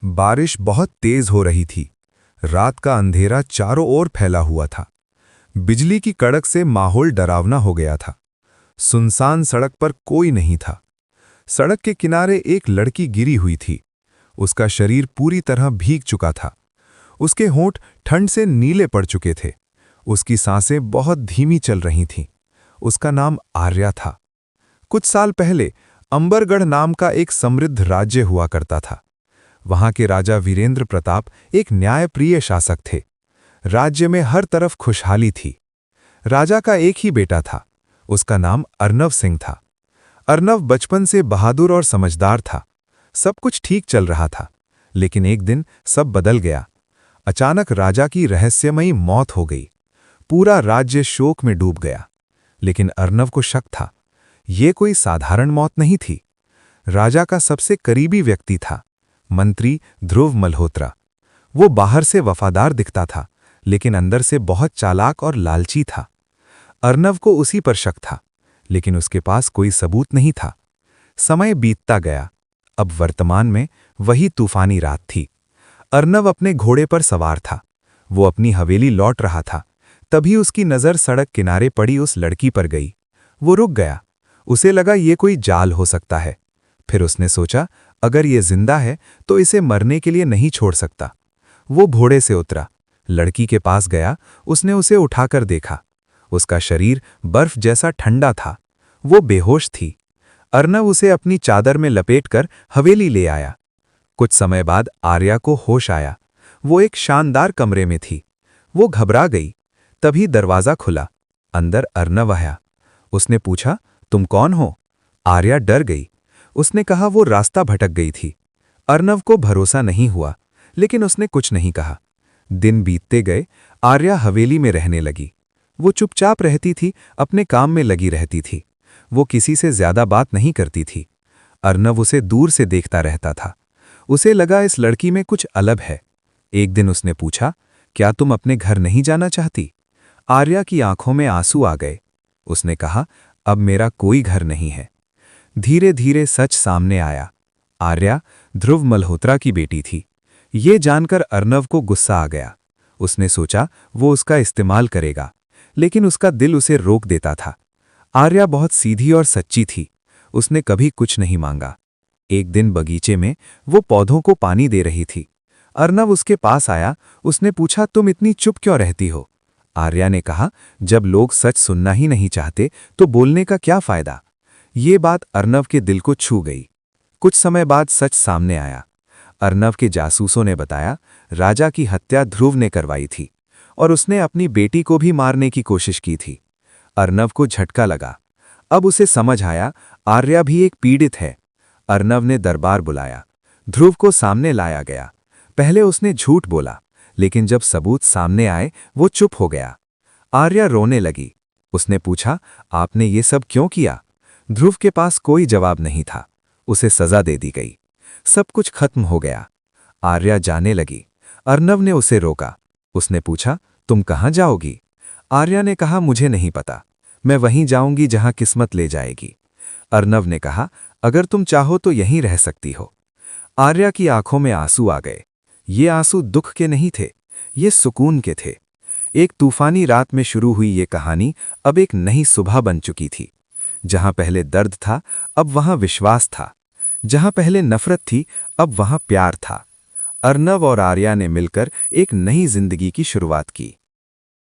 बारिश बहुत तेज हो रही थी। रात का अंधेरा चारों ओर फैला हुआ था। बिजली की कड़क से माहौल डरावना हो गया था। सुनसान सड़क पर कोई नहीं था। सड़क के किनारे एक लड़की गिरी हुई थी। उसका शरीर पूरी तरह भीग चुका था। उसके होंठ ठंड से नीले पड़ चुके थे। उसकी सांसें बहुत धीमी चल रही थीं। उसका नाम आर्या था। कुछ साल पहले अंबरगढ़ नाम का एक समृद्ध राज्य हुआ करता था। वहां के राजा वीरेंद्र प्रताप एक न्यायप्रिय शासक थे। राज्य में हर तरफ खुशहाली थी। राजा का एक ही बेटा था। उसका नाम अर्नव सिंह था। अर्नव बचपन से बहादुर और समझदार था। सब कुछ ठीक चल रहा था, लेकिन एक दिन सब बदल गया। अचानक राजा की रहस्यमयी मौत हो गई। पूरा राज्य शोक में डूब गया। लेकिन अर्नव को शक था, ये कोई साधारण मौत नहीं थी। राजा का सबसे करीबी व्यक्ति था, मंत्री ध्रुव मल्होत्रा। वो बाहर से वफादार दिखता था, लेकिन अंदर से बहुत चालाक और लालची था। अर्नव को उसी पर शक था, लेकिन उसके पास कोई सबूत नहीं था। समय बीतता गया। अब वर्तमान में वही तूफानी रात थी। अर्नव अपने घोड़े पर सवार था। वो अपनी हवेली लौट रहा था। तभी उसकी नज़र सड़क किनारे पड़ी उस लड़की पर गई। वो रुक गया। उसे लगा ये कोई जाल हो सकता है। फिर उसने सोचा, अगर ये जिंदा है तो इसे मरने के लिए नहीं छोड़ सकता। वो घोड़े से उतरा, लड़की के पास गया। उसने उसे उठाकर देखा। उसका शरीर बर्फ जैसा ठंडा था। वो बेहोश थी। अर्नव उसे अपनी चादर में लपेटकर हवेली ले आया। कुछ समय बाद आर्या को होश आया। वो एक शानदार कमरे में थी। वो घबरा गई। तभी दरवाजा खुला। अंदर अर्नव आया। उसने पूछा, तुम कौन हो? आर्या डर गई। उसने कहा वो रास्ता भटक गई थी। अर्नव को भरोसा नहीं हुआ, लेकिन उसने कुछ नहीं कहा। दिन बीतते गए। आर्या हवेली में रहने लगी। वो चुपचाप रहती थी, अपने काम में लगी रहती थी। वो किसी से ज्यादा बात नहीं करती थी। अर्नव उसे दूर से देखता रहता था। उसे लगा इस लड़की में कुछ अलग है। एक दिन उसने पूछा, क्या तुम अपने घर नहीं जाना चाहती? आर्या की आंखों में आंसू आ गए। उसने कहा, अब मेरा कोई घर नहीं है। धीरे धीरे सच सामने आया। आर्या ध्रुव मल्होत्रा की बेटी थी। ये जानकर अर्नव को गुस्सा आ गया। उसने सोचा वो उसका इस्तेमाल करेगा, लेकिन उसका दिल उसे रोक देता था। आर्या बहुत सीधी और सच्ची थी। उसने कभी कुछ नहीं मांगा। एक दिन बगीचे में वो पौधों को पानी दे रही थी। अर्नव उसके पास आया। उसने पूछा, तुम इतनी चुप क्यों रहती हो? आर्या ने कहा, जब लोग सच सुनना ही नहीं चाहते तो बोलने का क्या फायदा? ये बात अर्नव के दिल को छू गई। कुछ समय बाद सच सामने आया। अर्नव के जासूसों ने बताया, राजा की हत्या ध्रुव ने करवाई थी और उसने अपनी बेटी को भी मारने की कोशिश की थी। अर्नव को झटका लगा। अब उसे समझ आया, आर्या भी एक पीड़ित है। अर्नव ने दरबार बुलाया। ध्रुव को सामने लाया गया। पहले उसने झूठ बोला, लेकिन जब सबूत सामने आए वो चुप हो गया। आर्या रोने लगी। उसने पूछा, आपने ये सब क्यों किया? ध्रुव के पास कोई जवाब नहीं था। उसे सजा दे दी गई। सब कुछ खत्म हो गया। आर्या जाने लगी। अर्नव ने उसे रोका। उसने पूछा, तुम कहाँ जाओगी? आर्या ने कहा, मुझे नहीं पता। मैं वहीं जाऊंगी जहां किस्मत ले जाएगी। अर्नव ने कहा, अगर तुम चाहो तो यहीं रह सकती हो। आर्या की आंखों में आंसू आ गए। ये आंसू दुख के नहीं थे, ये सुकून के थे। एक तूफानी रात में शुरू हुई ये कहानी अब एक नई सुबह बन चुकी थी। जहां पहले दर्द था, अब वहां विश्वास था। जहां पहले नफरत थी, अब वहां प्यार था। अर्नव और आर्या ने मिलकर एक नई जिंदगी की शुरुआत की।